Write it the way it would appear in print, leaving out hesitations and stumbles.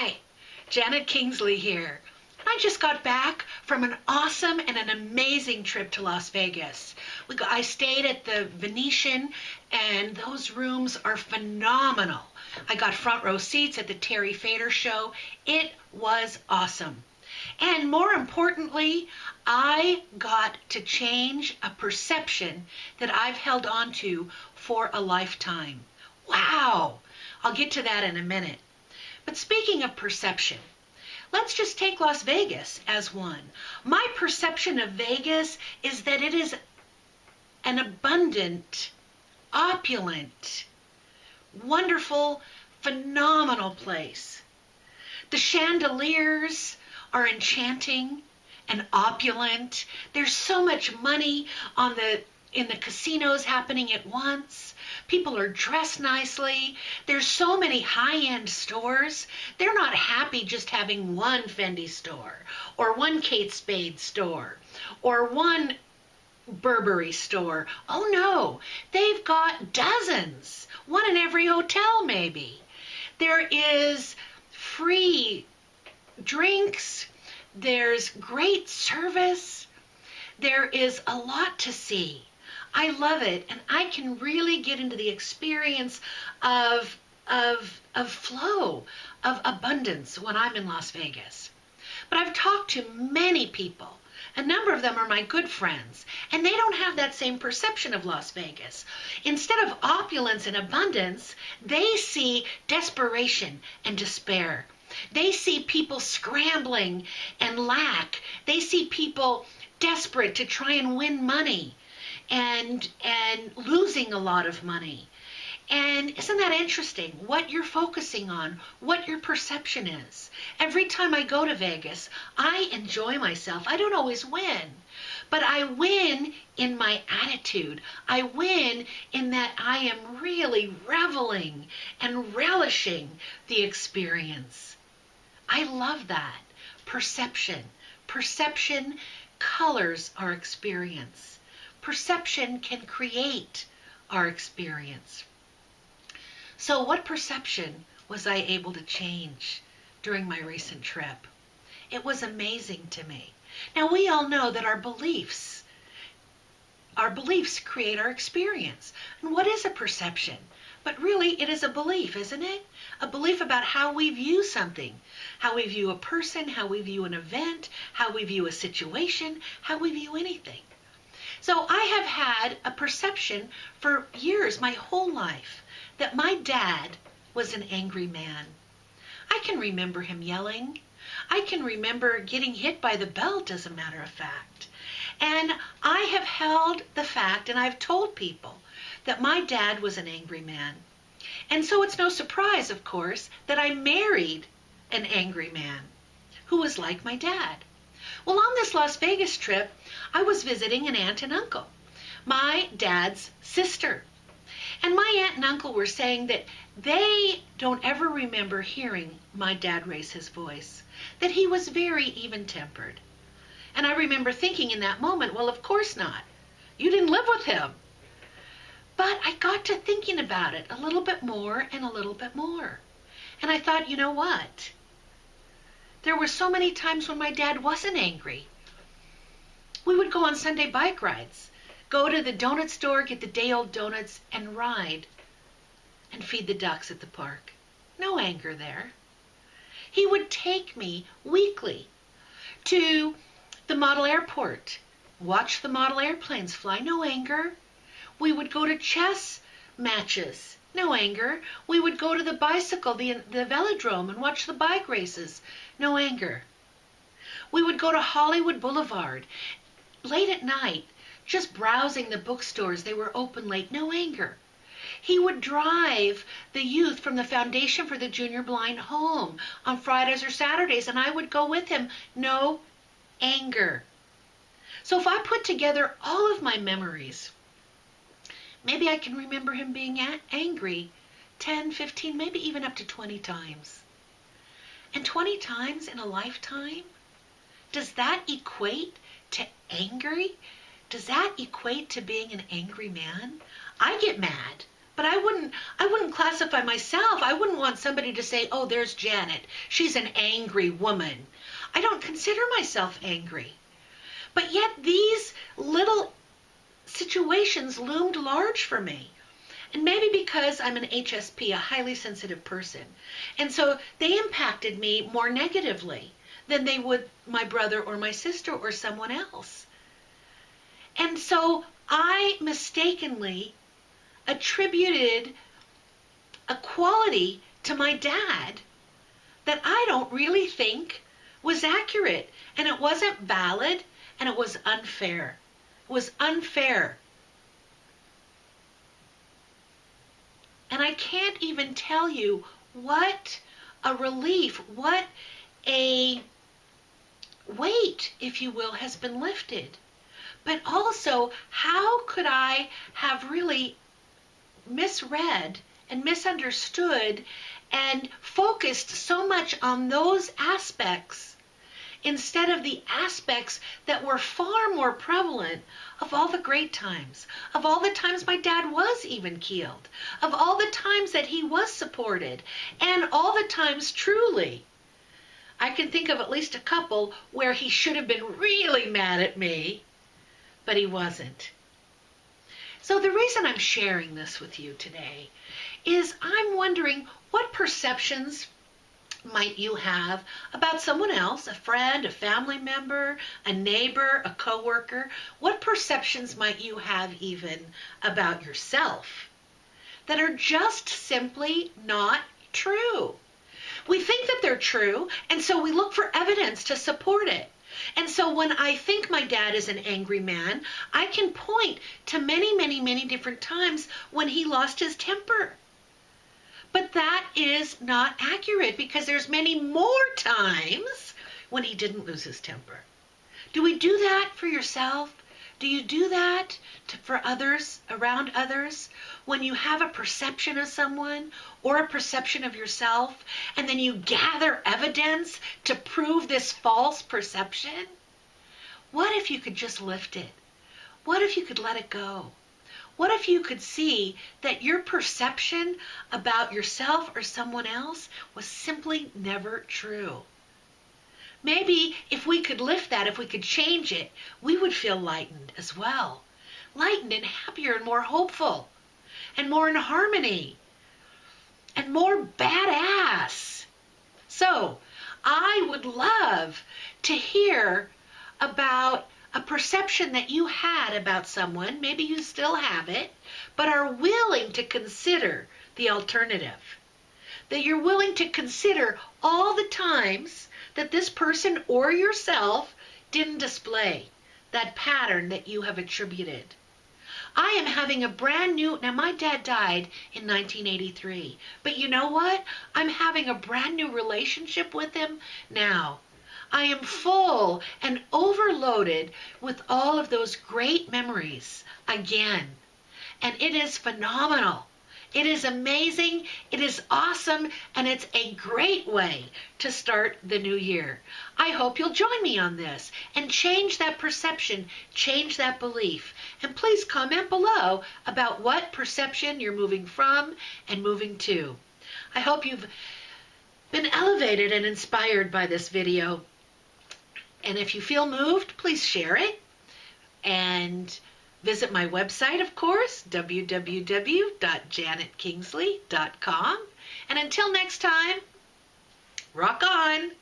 Hi, Janet Kingsley here. I just got back from an awesome and an amazing trip to Las Vegas. I stayed at the Venetian, and those rooms are phenomenal. I got front row seats at the Terry Fader show. It was awesome. And more importantly, I got to change a perception that I've held on to for a lifetime. Wow! I'll get to that in a minute. But speaking of perception, let's just take Las Vegas as one. My perception of Vegas is that it is an abundant, opulent, wonderful, phenomenal place. The chandeliers are enchanting and opulent. There's so much money in the casinos happening at once. People are dressed nicely. There's so many high-end stores. They're not happy just having one Fendi store or one Kate Spade store or one Burberry store. Oh no, they've got dozens, one in every hotel maybe. There is free drinks. There's great service. There is a lot to see. I love it, and I can really get into the experience of flow, of abundance when I'm in Las Vegas. But I've talked to many people. A number of them are my good friends, and they don't have that same perception of Las Vegas. Instead of opulence and abundance, they see desperation and despair. They see people scrambling and lack. They see people desperate to try and win money and losing a lot of money. And isn't that interesting? What you're focusing on, what your perception is. Every time I go to Vegas, I enjoy myself. I don't always win, but I win in my attitude. I win in that I am really reveling and relishing the experience. I love that. Perception. Perception colors our experience. Perception can create our experience. So what perception was I able to change during my recent trip? It was amazing to me. Now we all know that our beliefs create our experience. And what is a perception? But really it is a belief, isn't it? A belief about how we view something, how we view a person, how we view an event, how we view a situation, how we view anything. So I have had a perception for years, my whole life, that my dad was an angry man. I can remember him yelling. I can remember getting hit by the belt, as a matter of fact. And I have held the fact, and I've told people, that my dad was an angry man. And so it's no surprise, of course, that I married an angry man who was like my dad. Well, on this Las Vegas trip, I was visiting an aunt and uncle, my dad's sister. And my aunt and uncle were saying that they don't ever remember hearing my dad raise his voice, that he was very even-tempered. And I remember thinking in that moment, well, of course not. You didn't live with him. But I got to thinking about it a little bit more and a little bit more. And I thought, you know what? There were so many times when my dad wasn't angry. We would go on Sunday bike rides, go to the donut store, get the day-old donuts, and ride and feed the ducks at the park. No anger there. He would take me weekly to the model airport, watch the model airplanes fly. No anger. We would go to chess matches. No anger. We would go to the bicycle, the velodrome, and watch the bike races. No anger. We would go to Hollywood Boulevard late at night, just browsing the bookstores. They were open late. No anger. He would drive the youth from the Foundation for the Junior Blind home on Fridays or Saturdays, and I would go with him. No anger. So if I put together all of my memories, maybe I can remember him being angry 10, 15, maybe even up to 20 times. And 20 times in a lifetime? Does that equate to angry? Does that equate to being an angry man? I get mad. But I wouldn't classify myself. I wouldn't want somebody to say, "Oh, there's Janet. She's an angry woman." I don't consider myself angry. But yet these little situations loomed large for me. And maybe because I'm an HSP, a highly sensitive person. And so they impacted me more negatively than they would my brother or my sister or someone else. And so I mistakenly attributed a quality to my dad that I don't really think was accurate. And it wasn't valid, and it was unfair. It was unfair. And I can't even tell you what a relief, what a weight, if you will, has been lifted. But also, how could I have really misread and misunderstood and focused so much on those aspects instead of the aspects that were far more prevalent of all the great times, of all the times my dad was even keeled, of all the times that he was supported, and all the times truly. I can think of at least a couple where he should have been really mad at me, but he wasn't. So the reason I'm sharing this with you today is I'm wondering what perceptions might you have about someone else, a friend, a family member, a neighbor, a coworker? What perceptions might you have even about yourself that are just simply not true? We think that they're true, and so we look for evidence to support it. And so when I think my dad is an angry man, I can point to many, many, many different times when he lost his temper. But that is not accurate because there's many more times when he didn't lose his temper. Do we do that for yourself? Do you do that for others, around others? When you have a perception of someone or a perception of yourself, and then you gather evidence to prove this false perception? What if you could just lift it? What if you could let it go? What if you could see that your perception about yourself or someone else was simply never true? Maybe if we could lift that, if we could change it, we would feel lightened as well. Lightened and happier and more hopeful and more in harmony and more badass. So I would love to hear about a perception that you had about someone, maybe you still have it, but are willing to consider the alternative. That you're willing to consider all the times that this person or yourself didn't display that pattern that you have attributed. I am having a brand new, now my dad died in 1983, but you know what? I'm having a brand new relationship with him now. I am full and overloaded with all of those great memories again. And it is phenomenal. It is amazing, it is awesome, and it's a great way to start the new year. I hope you'll join me on this and change that perception, change that belief. And please comment below about what perception you're moving from and moving to. I hope you've been elevated and inspired by this video. And if you feel moved, please share it. And visit my website, of course, www.janetkingsley.com. And until next time, rock on!